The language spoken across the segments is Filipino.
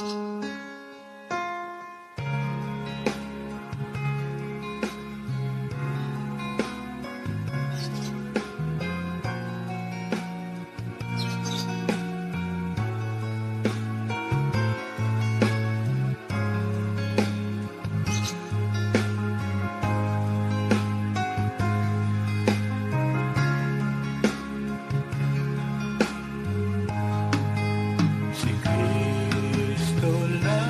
Si Kristo lamang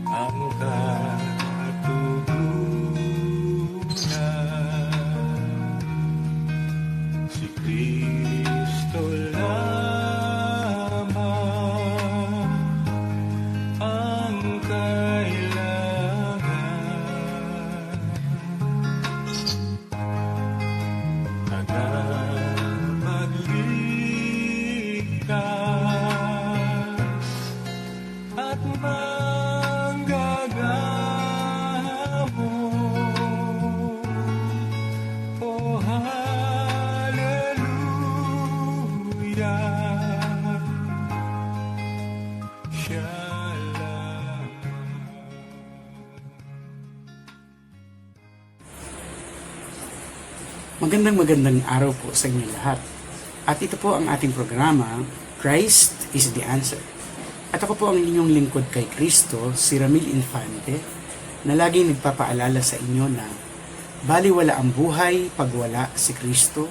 ang katugunan. Si Kristo lamang ang kailangan. Magligtas at manggagamot. Oh, hallelujah, siya lamang. Magandang araw po sa inyo lahat. At ito po ang ating programa, Christ is the Answer. At ako po ang inyong lingkod kay Kristo, si Ramil Infante, na laging nagpapaalala sa inyo na baliwala ang buhay pag wala si Kristo,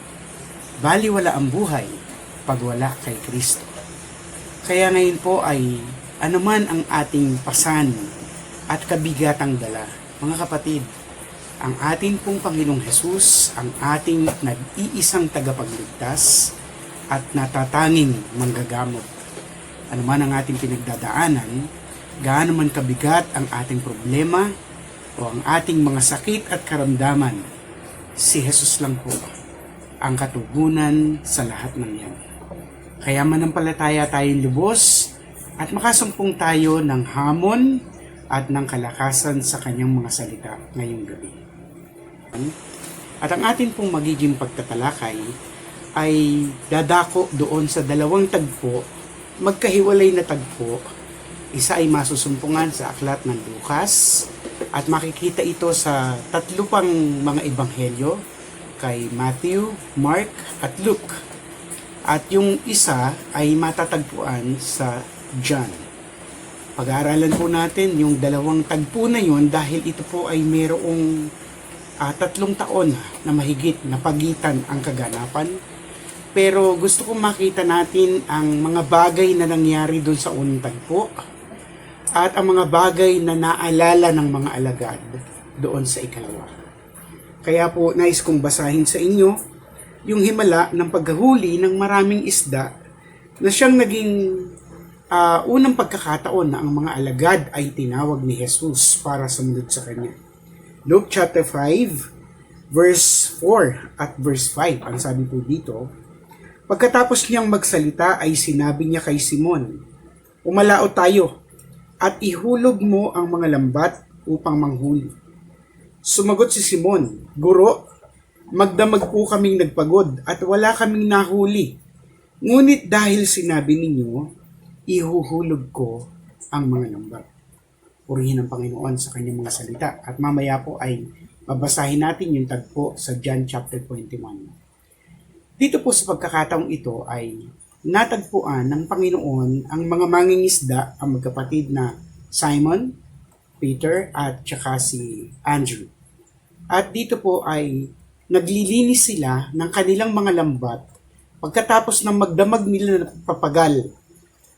baliwala ang buhay pag wala kay Kristo. Kaya ngayon po ay anuman ang ating pasan at kabigatang dala, mga kapatid, ang ating pong Panginoong Hesus, ang ating nag-iisang tagapagligtas at natatanging manggagamot. Ano man ang ating pinagdadaanan, gaano man kabigat ang ating problema o ang ating mga sakit at karamdaman, si Hesus lang po ang katugunan sa lahat ng yan. Kaya manampalataya tayong lubos at makasumpong tayo ng hamon at ng kalakasan sa kanyang mga salita ngayong gabi. At ang atin pong magiging pagtatalakay ay dadako doon sa dalawang tagpo, magkahiwalay na tagpo. Isa ay masusumpungan sa aklat ng Lucas at makikita ito sa tatlo pang mga ebanghelyo kay Matthew, Mark at Luke. At yung isa ay matatagpuan sa John. Pag-aaralan po natin yung dalawang tagpo na yun dahil ito po ay mayroong 3 taon na mahigit na pagitan ang kaganapan. Pero gusto kong makita natin ang mga bagay na nangyari doon sa unang tagpo at ang mga bagay na naalala ng mga alagad doon sa ikalawa. Kaya po nais kong basahin sa inyo yung himala ng paghahuli ng maraming isda na siyang naging unang pagkakataon na ang mga alagad ay tinawag ni Jesus para sumunod sa kanya. Luke chapter 5, verse 4 at verse 5, ang sabi po dito, pagkatapos niyang magsalita ay sinabi niya kay Simon, umalaot tayo at ihulog mo ang mga lambat upang manghuli. Sumagot si Simon, Guro, magdamag po kaming nagpagod at wala kaming nahuli. Ngunit dahil sinabi ninyo, ihuhulog ko ang mga lambat. Purihin ang Panginoon sa kanyang mga salita. At mamaya po ay babasahin natin yung tagpo sa John chapter 21. Dito po sa pagkakataong ito ay natagpuan ng Panginoon ang mga mangingisda, ang magkapatid na Simon, Peter at saka si Andrew. At dito po ay naglilinis sila ng kanilang mga lambat pagkatapos ng magdamag nila ng papagal.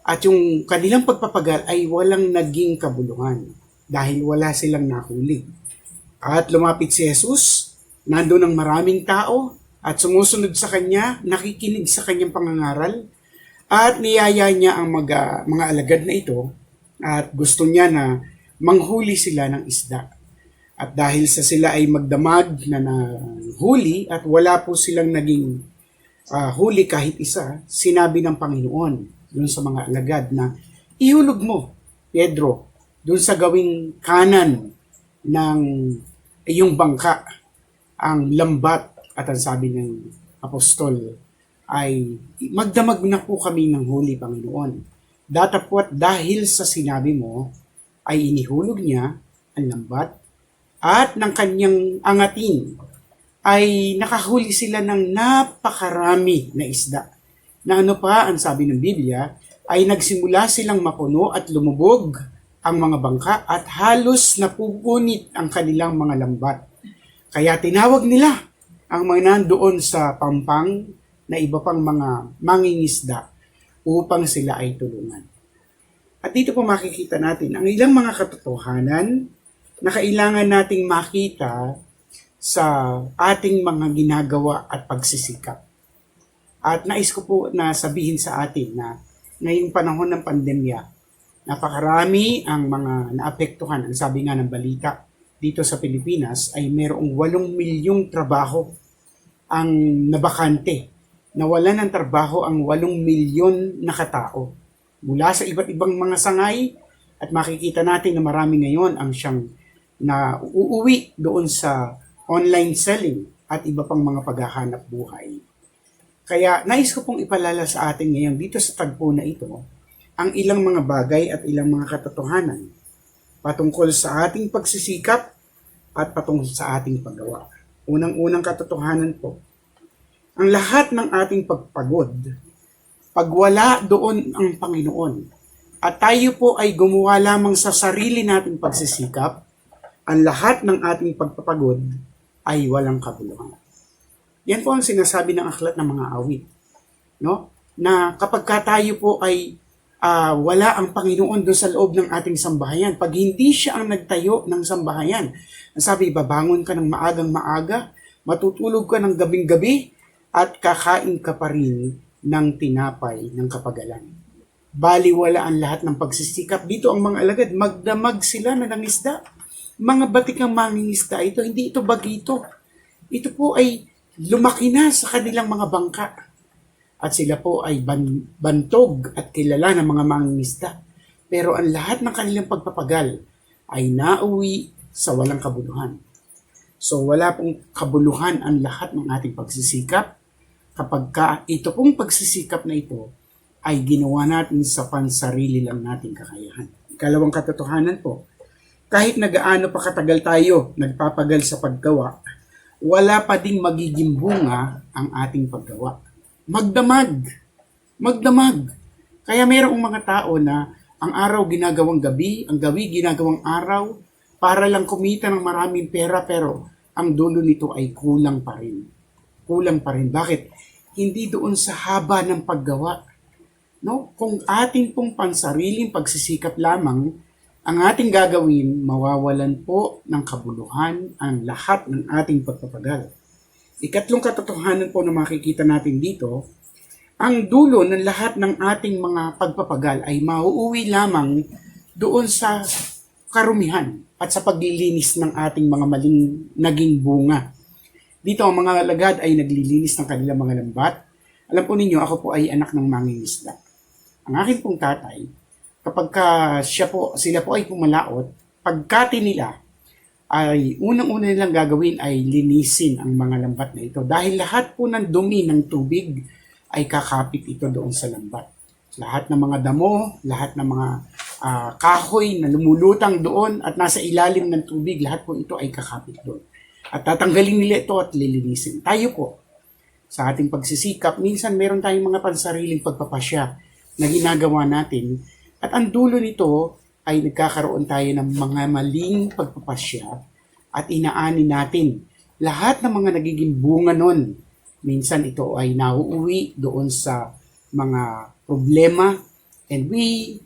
At yung kanilang pagpapagal ay walang naging kabuluhan dahil wala silang nahuli. At lumapit si Jesus, nandun ang maraming tao at sumusunod sa kanya, nakikinig sa kanyang pangangaral at niyaya niya ang mga alagad na ito at gusto niya na manghuli sila ng isda. At dahil sa sila ay magdamag na nahuli at wala po silang naging huli kahit isa, sinabi ng Panginoon dun sa mga alagad na ihulog mo, Pedro, dun sa gawing kanan ng iyong bangka, ang lambat at ang sabi ng apostol, ay magdamag na po kami ng huli, Panginoon. Datapwat dahil sa sinabi mo, ay inihulog niya ang lambat at ng kanyang angatin ay nakahuli sila ng napakarami na isda. Na ano pa, ang sabi ng Biblia, ay nagsimula silang mapuno at lumubog ang mga bangka at halos napupunit ang kanilang mga lambat. Kaya tinawag nila ang mga nandoon sa pampang na iba pang mga mangingisda upang sila ay tulungan. At dito po makikita natin ang ilang mga katotohanan na kailangan nating makita sa ating mga ginagawa at pagsisikap. At nais ko po na sabihin sa atin na ngayong panahon ng pandemya, napakarami ang mga naapektuhan. Ang sabi nga ng balita dito sa Pilipinas ay mayroong 8 milyong trabaho ang nabakante. Nawalan ng trabaho ang 8 milyon na katao mula sa iba't ibang mga sangay at makikita natin na marami ngayon ang siyang na uuwi doon sa online selling at iba pang mga paghahanap buhay. Kaya nais ko pong ipalala sa atin ngayon dito sa tagpo na ito ang ilang mga bagay at ilang mga katotohanan patungkol sa ating pagsisikap at patungkol sa ating paggawa. Unang-unang katotohanan po, ang lahat ng ating pagpagod, pag wala doon ang Panginoon, at tayo po ay gumawa lamang sa sarili nating pagsisikap, ang lahat ng ating pagpapagod ay walang kabuluhan. Yan po ang sinasabi ng aklat ng mga awit. No? Na kapag tayo po ay wala ang Panginoon doon sa loob ng ating sambahayan, pag hindi siya ang nagtayo ng sambahayan, sabi, babangon ka ng maagang maaga, matutulog ka ng gabing-gabi, at kakain ka pa rin ng tinapay ng kapagalan. Baliwala ang lahat ng pagsisikap. Dito ang mga alagad, magdamag sila na ng isda. Mga batikang mangingisda ito, hindi ito bagito. Ito po ay lumaki na sa kanilang mga bangka. At sila po ay bantog at kilala ng mga mangingisda. Pero ang lahat ng kanilang pagpapagal ay nauwi sa walang kabuluhan. So wala pong kabuluhan ang lahat ng ating pagsisikap kapag ito pong pagsisikap na ito ay ginawa natin sa pansarili lang nating kakayahan. Ikalawang katotohanan po, kahit nagaano pa katagal tayo nagpapagal sa paggawa, wala pa ding magiging bunga ang ating paggawa. Magdamag. Kaya mayroong mga tao na ang araw ginagawang gabi, ang gabi ginagawang araw, para lang kumita ng maraming pera, pero ang dulo nito ay kulang pa rin. Bakit? Hindi doon sa haba ng paggawa. No? Kung ating pong pansariling pagsisikap lamang, ang ating gagawin, mawawalan po ng kabuluhan ang lahat ng ating pagpapagal. Ikatlong katotohanan po na makikita natin dito, ang dulo ng lahat ng ating mga pagpapagal ay mauuwi lamang doon sa karumihan at sa paglilinis ng ating mga maling naging bunga. Dito ang mga alagad ay naglilinis ng kanilang mga lambat. Alam po ninyo, ako po ay anak ng mangingisda. Ang aking pong tatay, kapag sila po ay pumalaot, pagkati nila, ay unang-una nilang gagawin ay linisin ang mga lambat na ito. Dahil lahat po ng dumi ng tubig ay kakapit ito doon sa lambat. Lahat ng mga damo, lahat ng mga kahoy na lumulutang doon at nasa ilalim ng tubig, lahat po ito ay kakapit doon. At tatanggalin nila ito at lilinisin. Tayo po, sa ating pagsisikap, minsan meron tayong mga pansariling pagpapasya na ginagawa natin. At ang dulo nito ay nagkakaroon tayo ng mga maling pagpapasya at inaani natin. Lahat ng mga nagiging bunga nun, minsan ito ay nauuwi doon sa mga problema, and we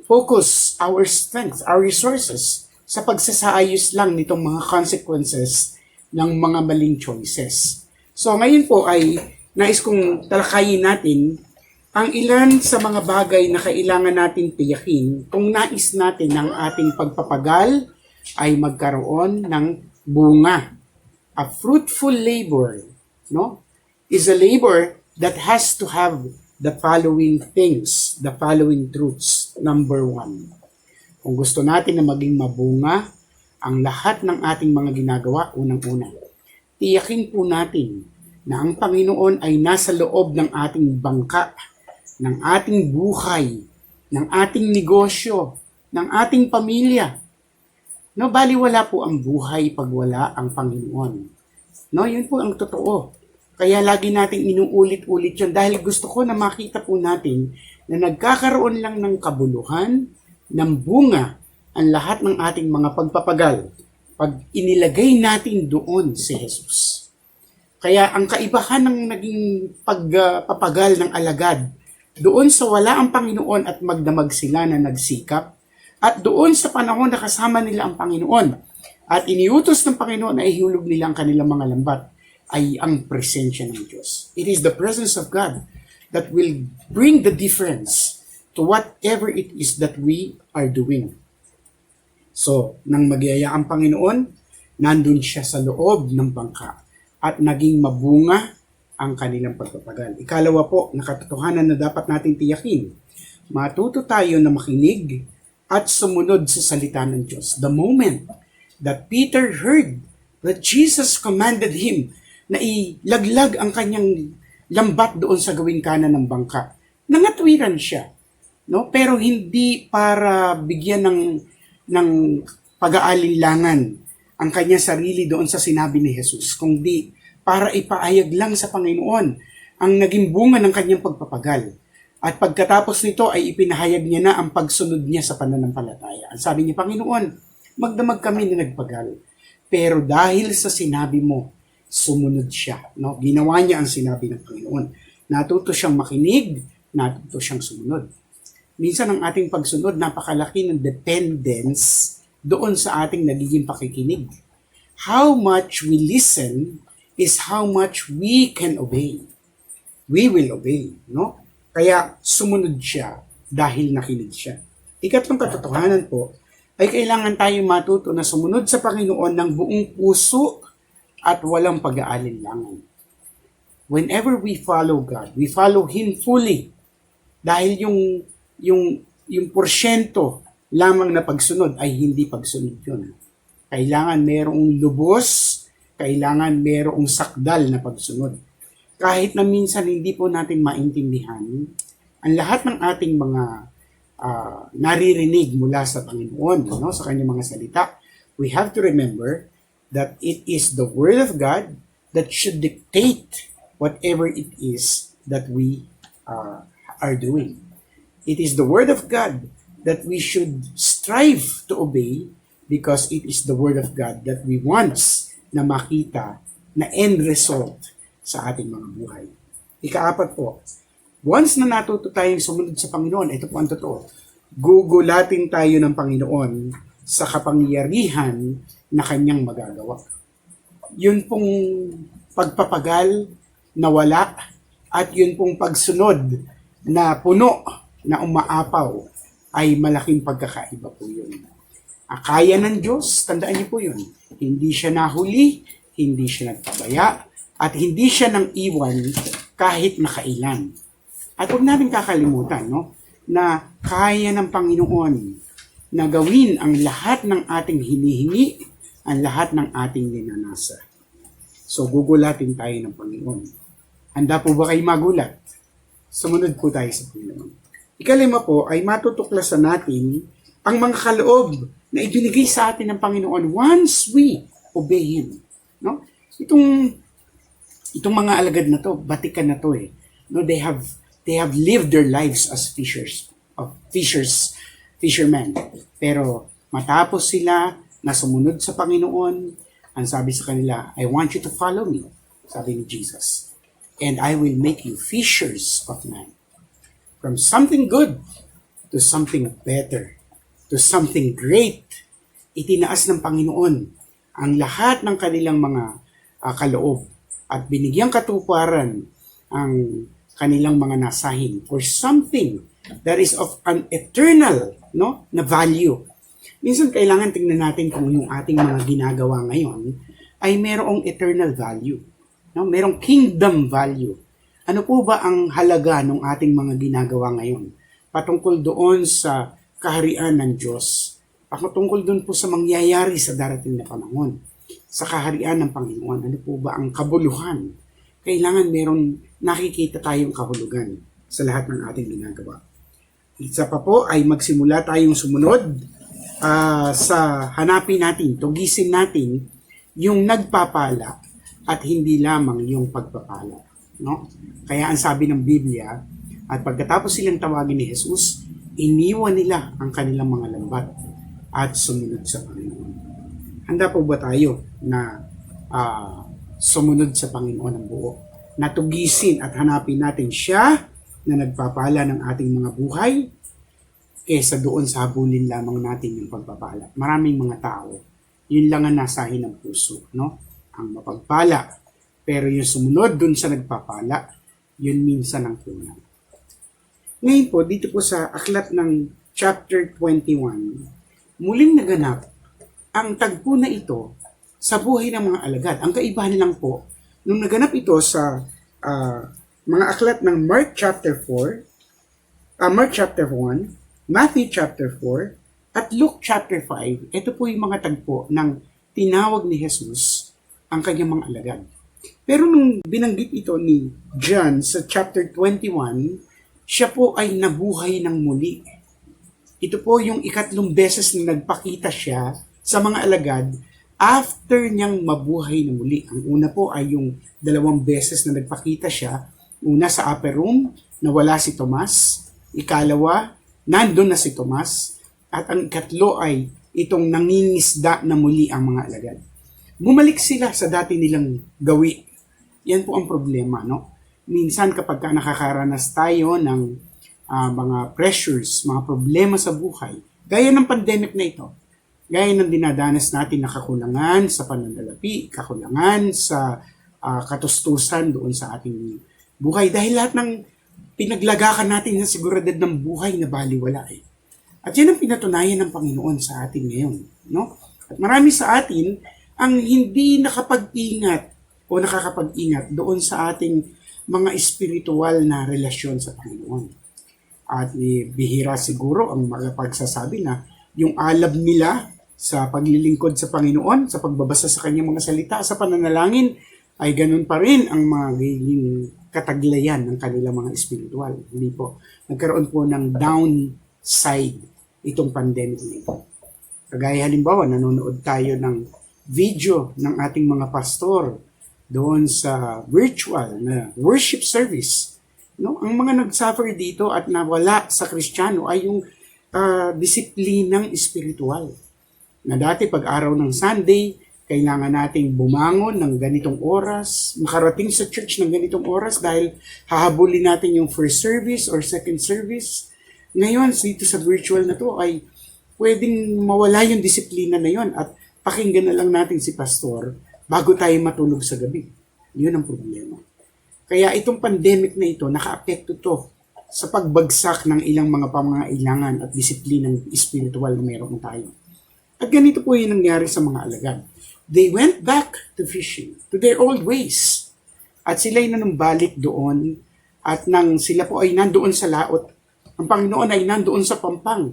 focus our strength, our resources sa pagsasaayos lang nitong mga consequences ng mga maling choices. So ngayon po ay nais kong talakayin natin ang ilan sa mga bagay na kailangan natin tiyakin kung nais natin ng ating pagpapagal ay magkaroon ng bunga. A fruitful labor, no, is a labor that has to have the following things, the following truths. Number 1, kung gusto natin na maging mabunga ang lahat ng ating mga ginagawa, unang-una, tiyakin po natin na ang Panginoon ay nasa loob ng ating bangka, ng ating buhay, ng ating negosyo, ng ating pamilya. No, baliwala po ang buhay pag wala ang Panginoon. No, yun po ang totoo. Kaya lagi nating inuulit-ulit yun dahil gusto ko na makita po natin na nagkakaroon lang ng kabuluhan, ng bunga, ang lahat ng ating mga pagpapagal pag inilagay natin doon si Jesus. Kaya ang kaibahan ng naging pagpapagal ng alagad doon sa wala ang Panginoon at magdamag sila na nagsikap, at doon sa panahon na kasama nila ang Panginoon at iniutos ng Panginoon na ihulog nila ang kanilang mga lambat, ay ang presensya ng Diyos. It is the presence of God that will bring the difference to whatever it is that we are doing. So, nang magyaya ang Panginoon, nandun siya sa loob ng bangka at naging mabunga ang kanilang pagpapagal. Ikalawa po, na katotohanan na dapat natin tiyakin, matuto tayo na makinig at sumunod sa salita ng Diyos. The moment that Peter heard that Jesus commanded him na ilaglag ang kanyang lambat doon sa gawing kanan ng bangka, nangatwiran siya. No? Pero hindi para bigyan ng pag-aalinlangan ang kanyang sarili doon sa sinabi ni Jesus, kundi para ipaayag lang sa Panginoon ang naging bunga ng kanyang pagpapagal. At pagkatapos nito ay ipinahayag niya na ang pagsunod niya sa pananampalataya. Ang sabi niya, Panginoon, magdamag kami na nagpagal. Pero dahil sa sinabi mo, sumunod siya. No? Ginawa niya ang sinabi ng Panginoon. Natuto siyang makinig, natuto siyang sumunod. Minsan ang ating pagsunod, napakalaki ng dependence doon sa ating nagiging pakikinig. How much we listen is how much we can obey. We will obey, no? Kaya sumunod siya dahil nakinig siya. Ikatlong katotohanan po, ay kailangan tayong matuto na sumunod sa Panginoon ng buong puso at walang pag-aalinlangan. Whenever we follow God, we follow Him fully. Dahil yung porsyento lamang na pagsunod ay hindi pagsunod yun. Kailangan merong lubos, kailangan merong sakdal na pagsunod. Kahit na minsan hindi po natin maintindihan, ang lahat ng ating mga naririnig mula sa Panginoon, no, sa kanyang mga salita, we have to remember that it is the Word of God that should dictate whatever it is that we are doing. It is the Word of God that we should strive to obey because it is the Word of God that we want na makita na end result sa ating mga buhay. Ikaapat po, once na natuto tayong sumunod sa Panginoon, ito po ang totoo, gugulatin tayo ng Panginoon sa kapangyarihan na kanyang magagawa. Yun pong pagpapagal na wala at yun pong pagsunod na puno na umaapaw ay malaking pagkakaiba po yun. Kaya ng Diyos, tandaan niyo po yun, hindi siya nahuli, hindi siya nagpabaya, at hindi siya nang iwan kahit nakailan. At huwag natin kakalimutan, no, na kaya ng Panginoon na gawin ang lahat ng ating hinihingi, ang lahat ng ating ninanasa. So, gugulatin tayo ng Panginoon. Handa po ba kayo magulat? Sumunod po tayo sa Panginoon. Ikalima po ay matutuklasan natin ang mga kaloob na ibinigay sa atin ng Panginoon once we obey Him. No? Itong mga alagad na to, batikan na to eh. No, they have lived their lives as fishermen. Pero matapos sila na sumunod sa Panginoon, ang sabi sa kanila, I want you to follow me, sabi ni Jesus. And I will make you fishers of men. From something good to something better, to something great. Itinaas ng Panginoon ang lahat ng kanilang mga kaloob at binigyang katuparan ang kanilang mga nasahin for something that is of an eternal, no, na value. Minsan kailangan tingnan natin kung yung ating mga ginagawa ngayon ay merong eternal value, no? Merong kingdom value. Ano po ba ang halaga ng ating mga ginagawa ngayon? Patungkol doon sa kaharian ng Diyos. Patungkol doon po sa mangyayari sa darating na panahon. Sa kaharian ng Panginoon, ano po ba ang kabuluhan kailangan meron nakikita tayong kahulugan sa lahat ng ating ginagawa. Isa pa po ay magsimula tayong sumunod sa hanapin natin, tugisin natin yung nagpapala at hindi lamang yung pagpapala. No? Kaya ang sabi ng Biblia, at pagkatapos silang tawagin ni Jesus, iniwan nila ang kanilang mga lambat at sumunod sa Panginoon. Handa po ba tayo na sumunod sa Panginoon ng buo? Natugisin at hanapin natin siya na nagpapala ng ating mga buhay kesa doon sa habulin lamang natin yung pagpapala. Maraming mga tao, yun lang ang nasahin ng puso, no? Ang mapagpala. Pero yung sumunod doon sa nagpapala, yun minsan ang kulang. Ngayon po, dito po sa aklat ng chapter 21, muling naganap ang tagpo na ito sa buhay ng mga alagad. Ang kaibahan lang po, nung naganap ito sa mga aklat ng Mark chapter 4, Mark chapter 1, Matthew chapter 4, at Luke chapter 5, ito po yung mga tagpo ng tinawag ni Jesus ang kanyang mga alagad. Pero nung binanggit ito ni John sa chapter 21, siya po ay nabuhay ng muli. Ito po yung ikatlong beses na nagpakita siya sa mga alagad after niyang mabuhay na muli. Ang una po ay yung 2 beses na nagpakita siya. Una sa upper room, na wala si Tomas. Ikalawa, nandun na si Tomas. At ang ikatlo ay itong nangingisda na muli ang mga alagad. Bumalik sila sa dati nilang gawi. Yan po ang problema, no? Minsan kapag nakakaranas tayo ng mga pressures, mga problema sa buhay, gaya ng pandemic na ito, gaya ng dinadanas natin na kakulangan sa pananalapi, kakulangan sa katustusan doon sa ating buhay. Dahil lahat ng pinaglagakan natin sa seguridad ng buhay na baliwala eh. At yan ang pinatunayan ng Panginoon sa atin ngayon. No? At marami sa atin ang hindi nakapag-ingat o nakakapag-ingat doon sa ating mga espiritual na relasyon sa Panginoon. At bihira siguro ang magpagsasabi na yung alab nila sa paglilingkod sa Panginoon, sa pagbabasa sa kanyang mga salita, sa pananalangin, ay ganun pa rin ang magiging kataglayan ng kanilang mga espiritual. Hindi po. Nagkaroon po ng downside itong pandemic na ito. Kagaya halimbawa, nanonood tayo ng video ng ating mga pastor doon sa virtual na worship service. No? Ang mga nag-suffer dito at nawala sa Kristiyano ay yung disiplinang espiritual. Na dati pag araw ng Sunday, kailangan nating bumangon ng ganitong oras, makarating sa church ng ganitong oras dahil hahabulin natin yung first service or second service. Ngayon, dito sa virtual na to ay pwedeng mawala yung disiplina na yon at pakinggan na lang natin si pastor bago tayo matulog sa gabi. Yun ang problema. Kaya itong pandemic na ito, naka-apekto to sa pagbagsak ng ilang mga pangangailangan at disiplinang espiritual na meron tayo. At ganito po yung nangyari sa mga alagad. They went back to fishing, to their old ways. At sila'y nanumbalik doon at nang sila po ay nandoon sa laot, ang Panginoon ay nandoon sa pampang.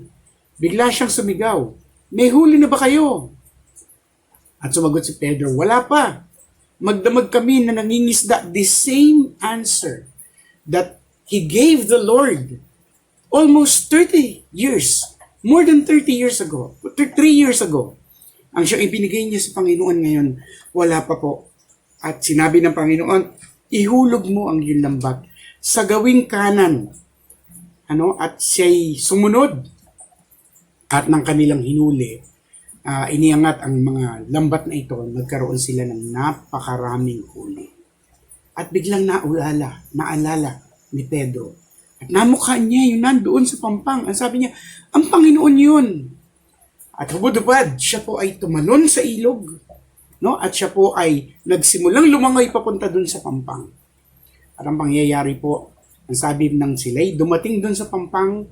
Bigla siyang sumigaw, "May huli na ba kayo?" At sumagot si Pedro, "Wala pa. Magdamag kami na nangingisda." The same answer that he gave the Lord almost 30 years, more than 30 years ago, 3 years ago. Ang siyang ibinigay niya sa Panginoon ngayon, wala pa po. At sinabi ng Panginoon, ihulog mo ang iyong lambat sa gawing kanan. At siya'y sumunod. At ng kanilang hinuli, iniangat ang mga lambat na ito, nagkaroon sila ng napakaraming huli. At biglang naalala ni Pedro. At namukha niya yung nandoon sa pampang. Ang sabi niya, ang Panginoon yun. At hubad-hubad, siya po ay tumalon sa ilog. No? At siya po ay nagsimulang lumangoy papunta dun sa pampang. At ang pangyayari po, ang sabi ng sila'y dumating dun sa pampang,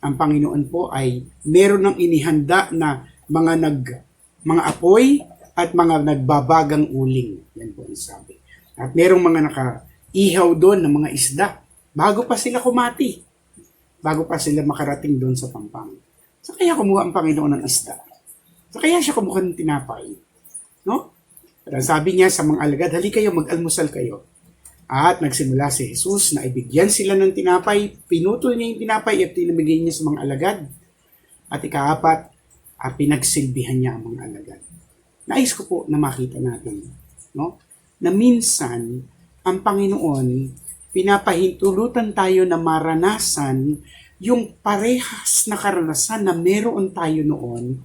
ang Panginoon po ay meron ng inihanda na mga apoy at mga nagbabagang uling. Yan po ang sabi. At merong mga nakaihaw doon ng mga isda bago pa sila kumati. Bago pa sila makarating doon sa pampang. So kaya kumuha ang Panginoon ng isda. So kaya siya kumuha ng tinapay. No? At sabi niya sa mga alagad, "Hali kayo, mag-almusal kayo." At nagsimula si Jesus na ibigyan sila ng tinapay, pinutol niya yung tinapay at tinamigay niya sa mga alagad. At ikaapat, pinagsilbihan niya ang mga alagad. Nais ko po na makita natin, no? Na minsan, ang Panginoon, pinapahintulutan tayo na maranasan yung parehas na karanasan na meron tayo noon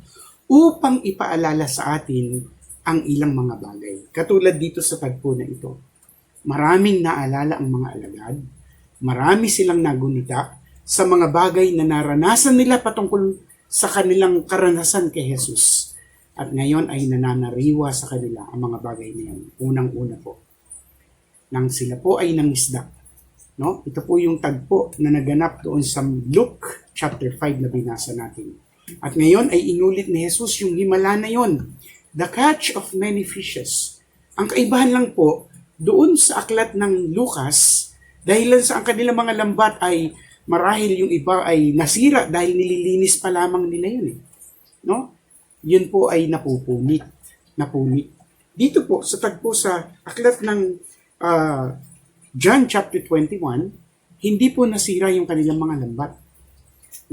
upang ipaalala sa atin ang ilang mga bagay. Katulad dito sa tagpo na ito. Maraming naalala ang mga alagad, marami silang nagunita sa mga bagay na naranasan nila patungkol sa kanilang karanasan kay Jesus. At ngayon ay nananariwa sa kanila ang mga bagay na yan. Unang-una po, nang sila po ay nangisda. No? Ito po yung tagpo na naganap doon sa Luke chapter 5 na binasa natin. At ngayon ay inulit ni Jesus yung himala na yon. The catch of many fishes. Ang kaibahan lang po, doon sa aklat ng Lucas, dahilan sa ang kanilang mga lambat ay marahil yung iba ay nasira dahil nililinis pa lamang nila yun. No? Yun po ay napupunit. Dito po, sa tagpo sa aklat ng John chapter 21, hindi po nasira yung kanilang mga lambat.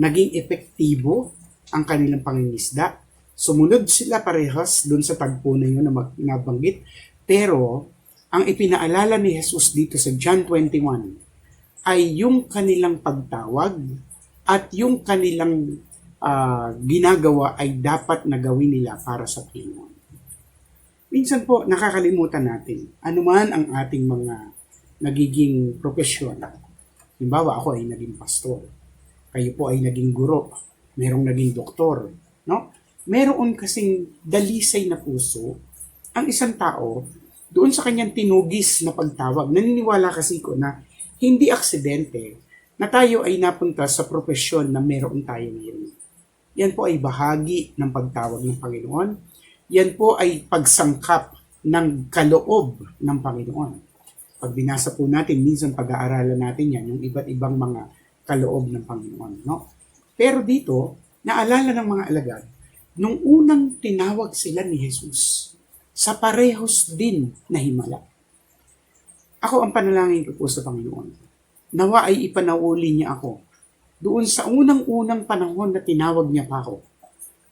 Naging epektibo ang kanilang pangingisda. Sumunod sila parehas doon sa tagpo na yun na nabanggit. Pero, ang ipinaalala ni Jesus dito sa John 21 ay yung kanilang pagtawag at yung kanilang ginagawa ay dapat na gawin nila para sa Panginoon. Minsan po, nakakalimutan natin, anuman ang ating mga nagiging profesyon. Halimbawa, ako ay naging pastor. Kayo po ay naging guro. Merong naging doktor. No? Meron kasing dalisay na puso ang isang tao doon sa kanyang tinugis na pagtawag. Naniniwala kasi ko na hindi aksidente na tayo ay napunta sa profesyon na meron tayo ngayon. Yan po ay bahagi ng pagtawag ng Panginoon. Yan po ay pagsangkap ng kaloob ng Panginoon. Pag binasa po natin, minsan pag-aaralan natin yan, yung iba't ibang mga kaloob ng Panginoon. No? Pero dito, naalala ng mga alagad, nung unang tinawag sila ni Jesus, sa parehos din na himala. Ako ang panalangin ko po sa Panginoon. Nawa ay ipanauli niya ako doon sa unang-unang panahon na tinawag niya pa ako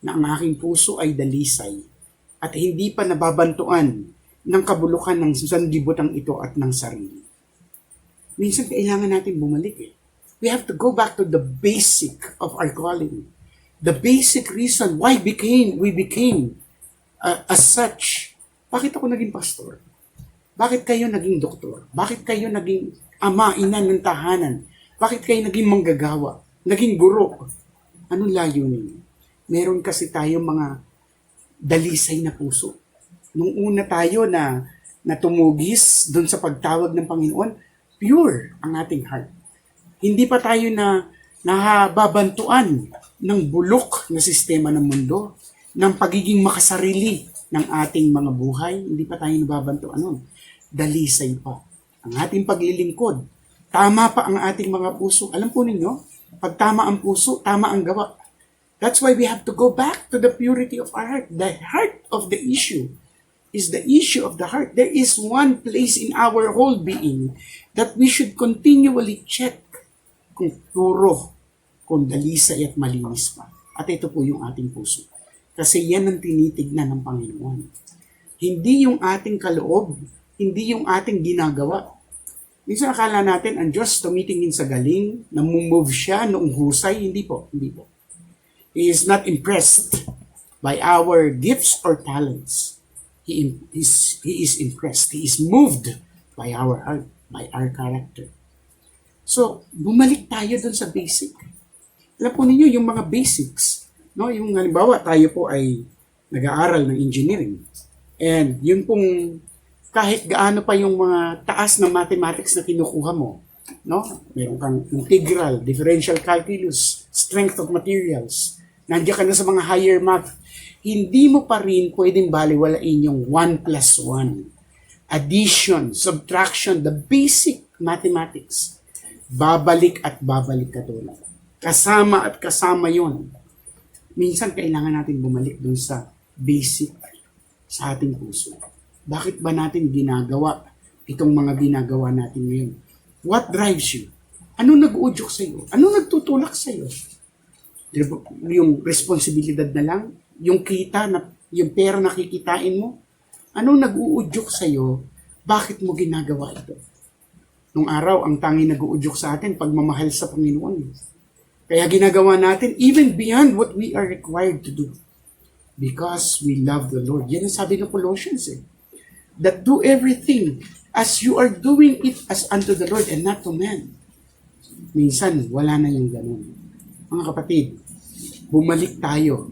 na ang aking puso ay dalisay at hindi pa nababantuan ng kabulukan ng sanlibutan ito at ng sarili. Minsan kailangan natin bumalik eh. We have to go back to the basic of our calling. The basic reason why we became as such. Bakit ako naging pastor? Bakit kayo naging doktor? Bakit kayo naging ama, ina ng tahanan? Bakit kayo naging manggagawa? Naging guro? Anong layunin? Meron kasi tayo mga dalisay na puso. Nung una tayo na tumugis doon sa pagtawag ng Panginoon, pure ang ating heart. Hindi pa tayo na nababantuan ng bulok na sistema ng mundo, ng pagiging makasarili ng ating mga buhay, hindi pa tayo nababantuan nun. Dalisay pa. Ang ating paglilingkod, tama pa ang ating mga puso. Alam po ninyo, pag tama ang puso, tama ang gawa. That's why we have to go back to the purity of our heart. The heart of the issue is the issue of the heart. There is one place in our whole being that we should continually check kung puro, kung dalisay at malinis pa. At ito po yung ating puso. Kasi yan ang tinitignan ng Panginoon. Hindi yung ating kaloob, hindi yung ating ginagawa. Minsan akala natin ang Diyos tumitingin sa galing, namumove siya noong husay. Hindi po. He is not impressed by our gifts or talents. He is impressed. He is moved by our heart, by our character. So, bumalik tayo dun sa basic. Alam po ninyo, yung mga basics, no? Yung halimbawa, tayo po ay nag-aaral ng engineering. And yun pong kahit gaano pa yung mga taas ng mathematics na kinukuha mo, no? Meron kang integral, differential calculus, strength of materials, nandiyan ka na sa mga higher math, hindi mo pa rin pwedeng baliwalain yung 1 plus 1. Addition, subtraction, the basic mathematics. Babalik at babalik ka doon. Kasama at kasama yon. Minsan kailangan natin bumalik doon sa basic sa ating puso. Bakit ba natin ginagawa itong mga ginagawa natin ngayon? What drives you? Ano nag-uudyok sa iyo? Ano nagtutulak sa iyo? Yung responsibilidad na lang? Yung kita, yung pera na kikitain mo? Ano nag-uudyok sa iyo? Bakit mo ginagawa ito? Nung araw, ang tanging nag-uudyok sa atin, pagmamahal sa Panginoon. Kaya ginagawa natin even beyond what we are required to do. Because we love the Lord. Yan ang sabi ng Colossians that do everything as you are doing it as unto the Lord and not to man. Minsan, wala na yung ganun. Mga kapatid, bumalik tayo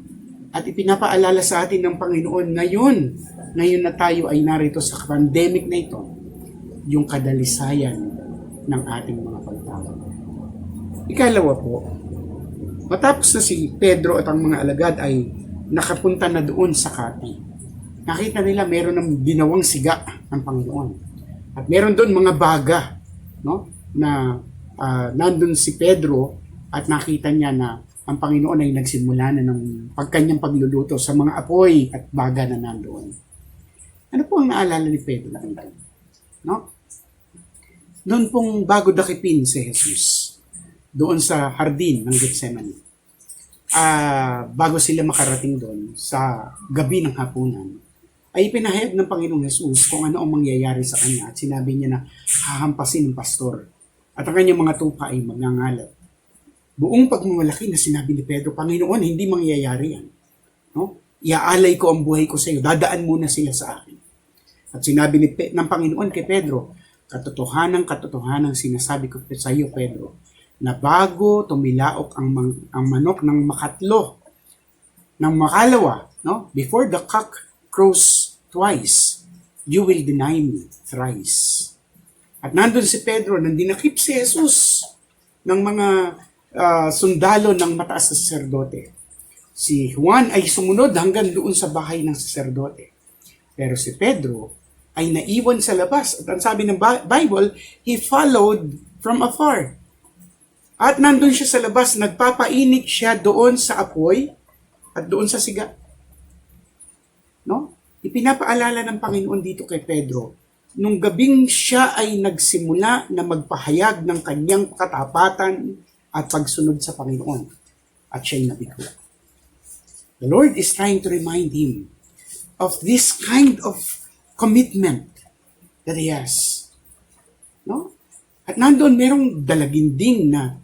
at ipinapaalala sa atin ng Panginoon ngayon na tayo ay narito sa pandemic na ito, yung kadalisayan ng ating mga pagtawag. Ikalawa po, matapos na si Pedro at ang mga alagad ay nakapunta na doon sa Kati, nakita nila meron ng dinawang siga ng Panginoon. At meron doon mga baga, no? Na nandun si Pedro at nakita niya na ang Panginoon ay nagsimula na ng pagkanyang pagluluto sa mga apoy at baga na nandoon. Ano po ang naalala ni Pedro? No? Doon pong bago dakipin si Jesus, doon sa hardin ng Gethsemane. Bago sila makarating doon sa gabi ng hapunan, ay pinahayag ng Panginoong Jesus kung ano ang mangyayari sa kanya at sinabi niya na hahampasin ng pastor at ang kanyang mga tupa ay magngangalat. Buong pagmamalaki na sinabi ni Pedro, Panginoon, hindi mangyayari yan. No? Iaalay ko ang buhay ko sa iyo, dadaan muna sila sa akin. At sinabi ng Panginoon kay Pedro, katotohanan sinasabi ko sa iyo, Pedro, na bago tumilaok ang manok ng makatlo, ng makalawa, no? Before the cock crows twice, you will deny me thrice. At nandun si Pedro, nandinakip si Jesus ng mga sundalo ng mataas na saserdote. Si Juan ay sumunod hanggang doon sa bahay ng saserdote. Pero si Pedro ay naiwan sa labas. At ang sabi ng Bible, he followed from afar. At nandun siya sa labas, nagpapainit siya doon sa apoy at doon sa siga. No? Ipinapaalala ng Panginoon dito kay Pedro, nung gabing siya ay nagsimula na magpahayag ng kanyang katapatan at pagsunod sa Panginoon. At siya'y nabigo. The Lord is trying to remind him of this kind of commitment that he has. No? At nandoon merong dalaginding na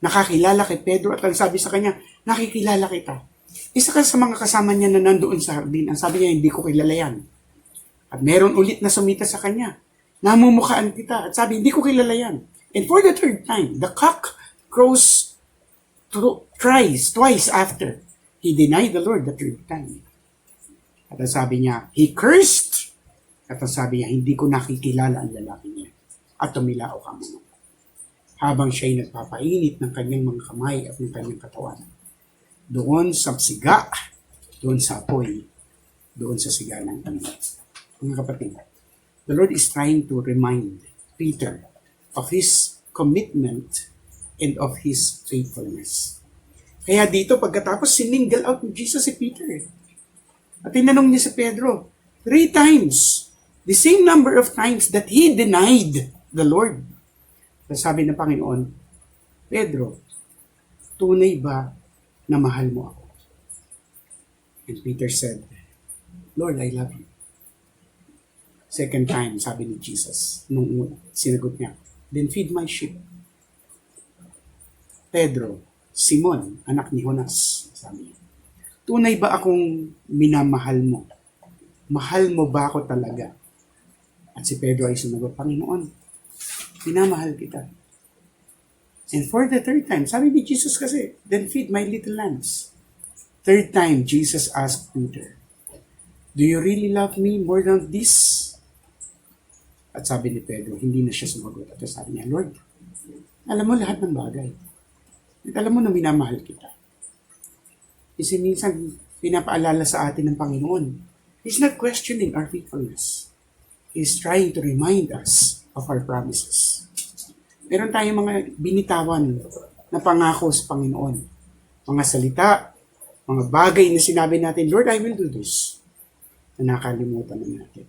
nakakilala kay Pedro at ang sabi sa kanya, nakikilala kita. Isa ka sa mga kasama niya na nandoon sa hardin. Ang sabi niya, hindi ko kilala yan. At meron ulit na sumita sa kanya. Namumukhaan kita. At sabi, hindi ko kilala yan. And for the third time, the cock crows twice after. He denied the Lord the third time. At ang sabi niya, he cursed. At ang sabi niya, hindi ko nakikilala ang lalaki niya. At tumilaok ang mga. Habang siya'y nagpapainit ng kanyang mga kamay at ng kanyang katawan. Doon sa siga, doon sa apoy, doon sa siga ng tanong. Mga kapatid, the Lord is trying to remind Peter of his commitment and of his faithfulness. Kaya dito, pagkatapos, sininggle out ni Jesus si Peter. At tinanong niya si Pedro, 3 times, the same number of times that he denied the Lord. Sabi ng Panginoon, Pedro, tunay ba na mahal mo ako? And Peter said, Lord, I love you. Second time, sabi ni Jesus, nung sinagot niya, then feed my sheep. Pedro, Simon, anak ni Jonas, sabi niya, tunay ba akong minamahal mo? Mahal mo ba ako talaga? At si Pedro ay sumagot, Panginoon, minamahal kita. And for the third time, sabi ni Jesus kasi, then feed my little lambs. Third time, Jesus asked Peter, do you really love me more than this? At sabi ni Pedro, hindi na siya sumagot. At sabi niya, Lord, alam mo lahat ng bagay. At alam mo na minamahal kita. Kasi minsan, pinapaalala sa atin ng Panginoon, He's not questioning our faithfulness. He's trying to remind us of our promises. Meron tayong mga binitawan na pangako sa Panginoon. Mga salita, mga bagay na sinabi natin, Lord, I will do this. Na nakalimutan na natin.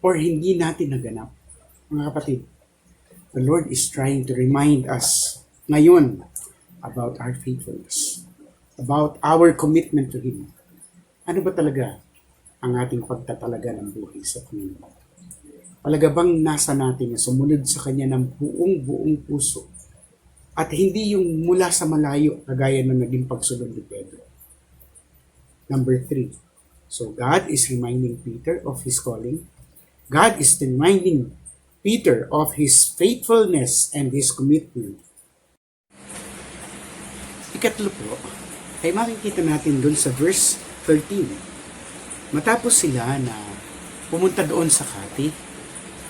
Or hindi natin naganap. Mga kapatid, the Lord is trying to remind us ngayon about our faithfulness, about our commitment to Him. Ano ba talaga ang ating pagtatalaga ng buhay sa Panginoon? Talaga bang nasa natin na sumunod sa Kanya ng buong puso at hindi yung mula sa malayo kagaya ng naging pagsunod ni Pedro? Number 3. So God is reminding Peter of his calling. God is reminding Peter of his faithfulness and his commitment. Ikatlo po, ay makikita natin dun sa verse 13. Matapos sila na pumunta doon sa Kati,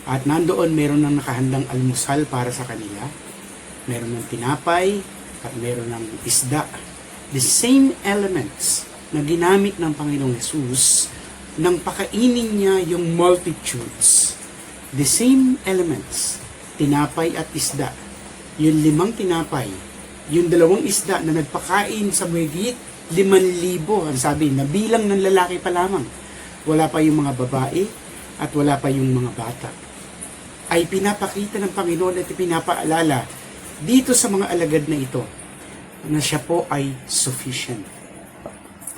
at nandoon meron ng nakahandang almusal para sa kanila, meron ng tinapay, at meron ng isda. The same elements na ginamit ng Panginoong Hesus nang pakainin niya yung multitudes. The same elements, tinapay at isda. Yung 5 tinapay, yung 2 isda na nagpakain sa mahigit 5,000, ang sabi, nabilang ng lalaki pa lamang. Wala pa yung mga babae at wala pa yung mga bata. Ay pinapakita ng Panginoon at pinapaalala dito sa mga alagad na ito na siya po ay sufficient.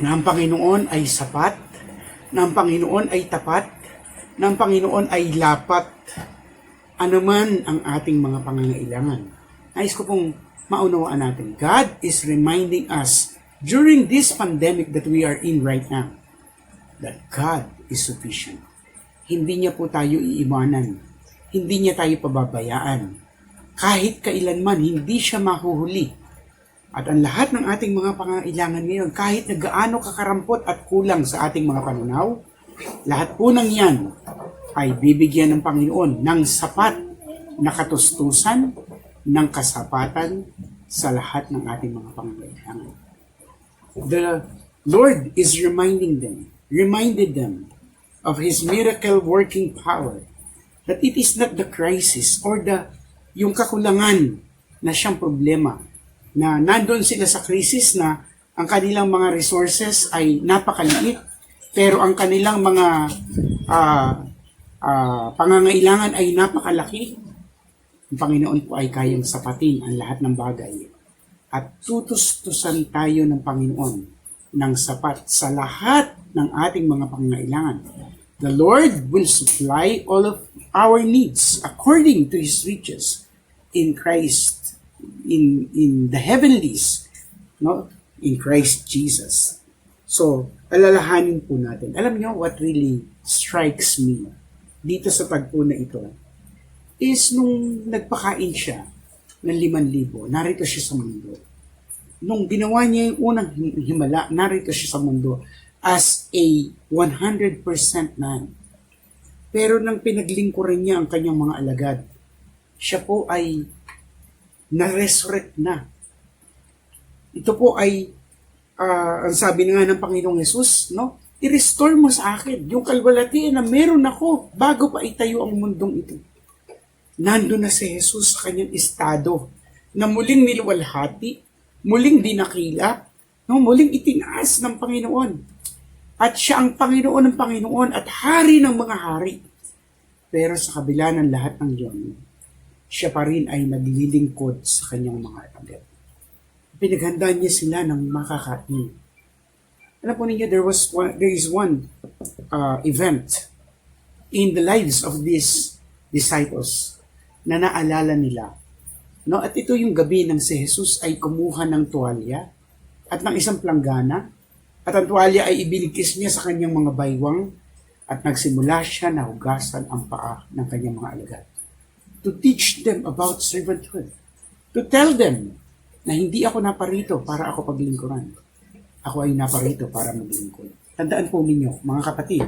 Na ang Panginoon ay sapat, na ang Panginoon ay tapat, na ang Panginoon ay lapat, anuman ang ating mga pangangailangan. Nais ko pong maunawaan natin. God is reminding us during this pandemic that we are in right now that God is sufficient. Hindi niya po tayo iiwanan. Hindi niya tayo pababayaan. Kahit kailanman, hindi siya mahuhuli. At ang lahat ng ating mga pangangailangan ngayon, kahit na gaano kakarampot at kulang sa ating mga panunaw, lahat po ng yan ay bibigyan ng Panginoon ng sapat na katustusan, ng kasapatan sa lahat ng ating mga pangangailangan. The Lord is reminded them of His miracle working power, that it is not the crisis or yung kakulangan na siyang problema, na nandun sila sa krisis na ang kanilang mga resources ay napakaliit, pero ang kanilang mga pangangailangan ay napakalaki. Ang Panginoon po ay kayang sapatin ang lahat ng bagay. At tutustusan tayo ng Panginoon ng sapat sa lahat ng ating mga pangangailangan. The Lord will supply all of our needs according to His riches in Christ, in the heavenlies, no? In Christ Jesus. So, alalahanin po natin. Alam niyo what really strikes me dito sa tagpo na ito is nung nagpakain siya ng 5,000, narito siya sa mundo. Nung ginawa niya yung unang himala, narito siya sa mundo as a 100% man. Pero nang pinaglingkuran niya ang kanyang mga alagad, siya po ay na-resurrect na. Ito po ay, ang sabi nga ng Panginoong Hesus, no? I-restore mo sa akin yung kalwalatian na meron ako bago pa itayo ang mundong ito. Nandun na si Jesus sa kanyang estado na muling niluwalhati, muling dinakila, no? Muling itinaas ng Panginoon. At siya ang Panginoon ng Panginoon at hari ng mga hari. Pero sa kabila ng lahat ng yun, siya pa rin ay naglilingkod sa kanyang mga alagad. Pinaghanda niya sila ng makakain. Alam po ninyo, there is one event in the lives of these disciples na naalala nila. No? At ito yung gabi nang si Jesus ay kumuha ng tuwalya at ng isang planggana, at ang tuwalya ay ibiligkis niya sa kanyang mga baywang at nagsimula siya na hugasan ang paa ng kanyang mga alagad. To teach them about servanthood. To tell them na hindi ako naparito para ako paglingkuran. Ako ay naparito para maglingkod. Tandaan po ninyo, mga kapatid,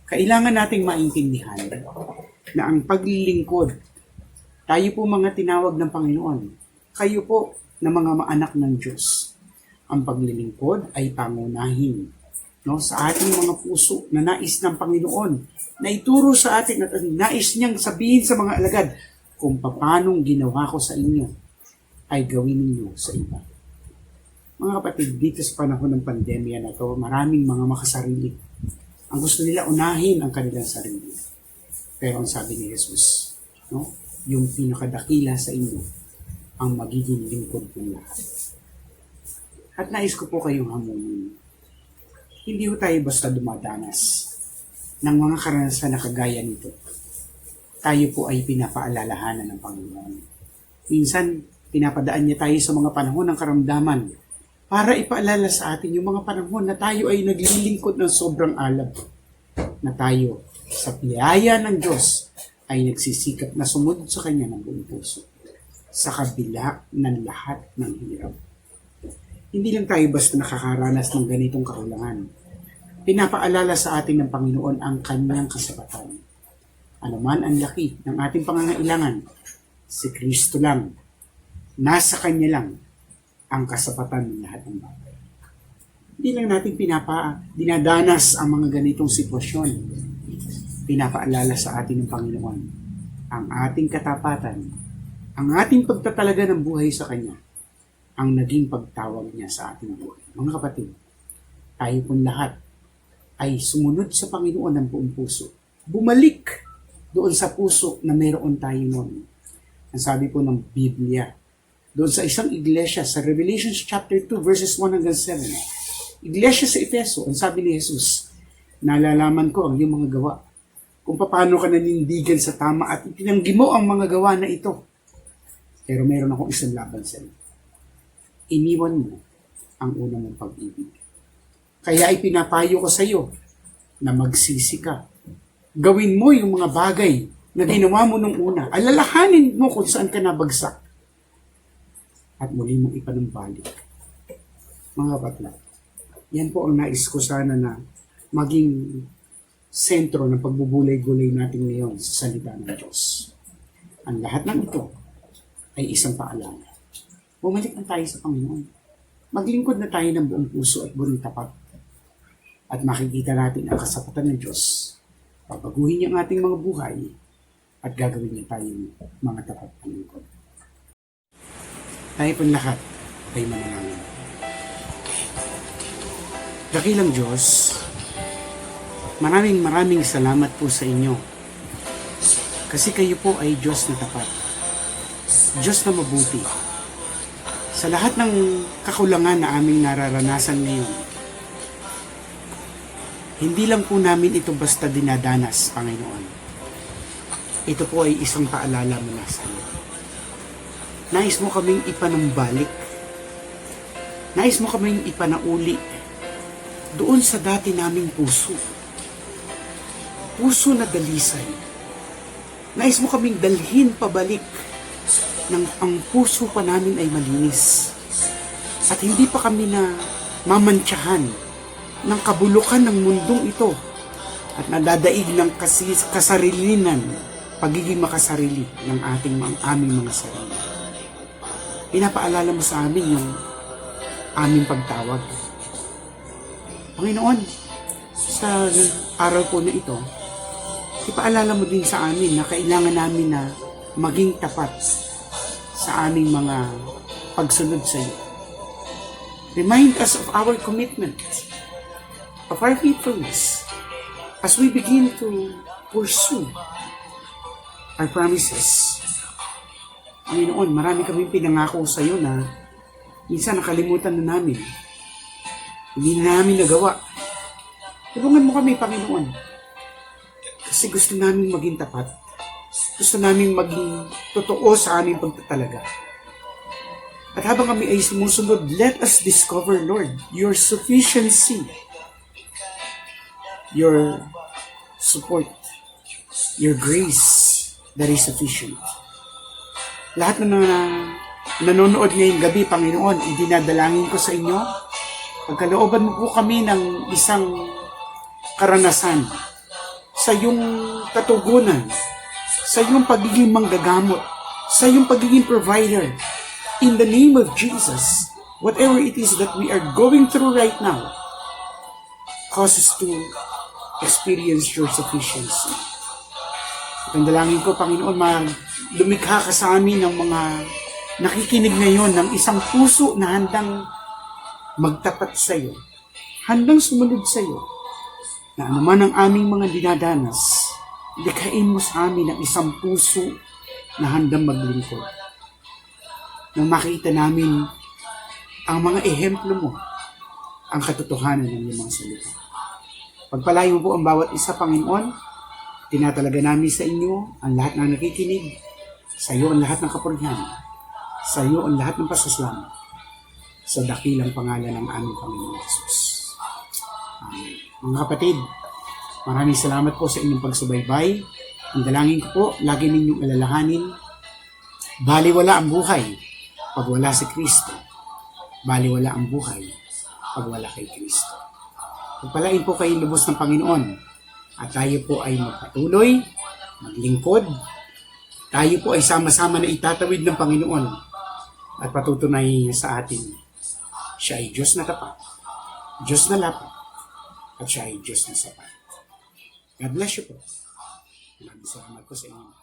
kailangan nating maintindihan na ang paglilingkod, tayo po mga tinawag ng Panginoon, kayo po na mga maanak ng Diyos. Ang paglilingkod ay pangunahin, no, sa ating mga puso na nais ng Panginoon na ituro sa atin at nais niyang sabihin sa mga alagad kung paanong ginawa ko sa inyo ay gawin ninyo sa iba. Mga kapatid, dito sa panahon ng pandemya na to, maraming mga makasarili. Ang gusto nila unahin ang kanilang sarili. Pero ang sabi ni Jesus, no? Yung pinakadakila sa inyo ang magiging lingkod ng lahat. At nais ko po kayong hamunin. Hindi ho tayo basta dumadanas ng mga karanasan na kagaya nito. Tayo po ay pinapaalalahanan ng Panginoon. Minsan, pinapadaan niya tayo sa mga panahon ng karamdaman para ipaalala sa atin yung mga panahon na tayo ay naglilingkod ng sobrang alab. Na tayo, sa biyaya ng Diyos, ay nagsisikap na sumunod sa Kanya ng buong puso sa kabila ng lahat ng hirap. Hindi lang tayo basta nakakaranas ng ganitong kakulangan. Pinapaalala sa atin ng Panginoon ang Kanyang kasapatan. Ano man ang laki ng ating pangangailangan, si Kristo lang, nasa Kanya lang ang kasapatan ng lahat ng bagay. Hindi lang natin dinadanas ang mga ganitong sitwasyon. Pinapaalala sa atin ng Panginoon ang ating katapatan, ang ating pagtatalaga ng buhay sa Kanya, ang naging pagtawag niya sa ating buhay. Mga kapatid, tayo pong lahat ay sumunod sa Panginoon ng buong puso. Bumalik doon sa puso na mayroon tayo noon. Ang sabi po ng Biblia, doon sa isang iglesia, sa Revelation chapter 2, verses 1 hanggang 7, iglesia sa Efeso, ang sabi ni Jesus, nalalaman ko ang iyong mga gawa, kung paano ka nanindigan sa tama at itinanggi mo ang mga gawa na ito. Pero mayroon akong isang laban sa iyo. Iniwan mo ang unang mong pag-ibig. Kaya ay pinapayo ko sa iyo na magsisi ka. Gawin mo yung mga bagay na ginawa mo nung una. Alalahanin mo kung saan ka nabagsak. At muli mong ipanumbalik. Mga kapatid, yan po ang nais ko sana na maging sentro ng pagbubulay-gulay natin ngayon sa salita ng Diyos. Ang lahat ng ito ay isang paalala. Bumalik na tayo sa Panginoon. Maglingkod na tayo ng buong puso at buong tapat. At makikita natin ang kasapatan ng Diyos. Papaguhin niya ang ating mga buhay at gagawin niya tayong mga tapat na lingkod. Tayo pong lahat ay manalangin. Dakilang Diyos, maraming salamat po sa inyo. Kasi kayo po ay Diyos na tapat. Diyos na mabuti. Sa lahat ng kakulangan na aming nararanasan ngayon, hindi lang po namin ito basta dinadanas, Panginoon. Ito po ay isang paalala mula sa iyo. Nais mo kaming ipanumbalik. Nais mo kaming ipanauli doon sa dati naming puso. Puso na dalisay. Nais mo kaming dalhin pabalik nang ang puso pa namin ay malinis. At hindi pa kami na mamantsahan ng kabulukan ng mundong ito at nadadaig ng kasarilinan, pagiging makasarili ng aming mga sarili. Pinapaalala mo sa amin yung aming pagtawag. Panginoon, sa araw po na ito, ipaalala mo din sa amin na kailangan namin na maging tapat sa aming mga pagsunod sa iyo. Remind us of our commitment, of our faithfulness, as we begin to pursue our promises. Panginoon, marami kaming pinangako sa iyo na minsan nakalimutan na namin. Hindi na namin nagawa. Tulungan mo kami, Panginoon. Kasi gusto namin maging tapat. Gusto namin maging totoo sa aming pagtatalaga. At habang kami ay sumusunod, let us discover, Lord, your sufficiency, your support, your grace that is sufficient. Lahat na nanonood ngayong gabi, Panginoon, idinadalangin ko sa inyo, pagkalooban mo po kami ng isang karanasan sa iyong katugunan, sa iyong pagiging manggagamot, sa iyong pagiging provider. In the name of Jesus, whatever it is that we are going through right now, cause us to experience your sufficiency. At ang dalangin ko, Panginoon, lumikha ka sa amin ng mga nakikinig ngayon ng isang puso na handang magtapat sa iyo, handang sumunod sa iyo, na anuman ang aming mga dinadanas, likhain mo sa amin ang isang puso na handang maglingkod. Nang makita namin ang mga ehemplo mo, ang katotohanan ng iyong mga salita. Pagpalayo mo po ang bawat isa, Panginoon. Tinatalaga namin sa inyo ang lahat ng nakikinig. Sa iyo ang lahat ng kapurihan. Sa iyo ang lahat ng pasasalamat. Sa dakilang pangalan ng aming Panginoon Jesus. Amen. Mga kapatid, maraming salamat po sa inyong pagsubaybay. Ang dalangin ko po, lagi ninyong alalahanin, baliwala ang buhay pag wala si Kristo. Baliwala ang buhay pag wala kay Kristo. Pagpalain po kayo lubos ng Panginoon at tayo po ay magpatuloy, maglingkod. Tayo po ay sama-sama na itatawid ng Panginoon at patutunayan niya sa atin. Siya ay Diyos na tapat, Diyos na lapit, at siya ay Diyos na sapat. God bless you po. Maraming salamat po sa inyo.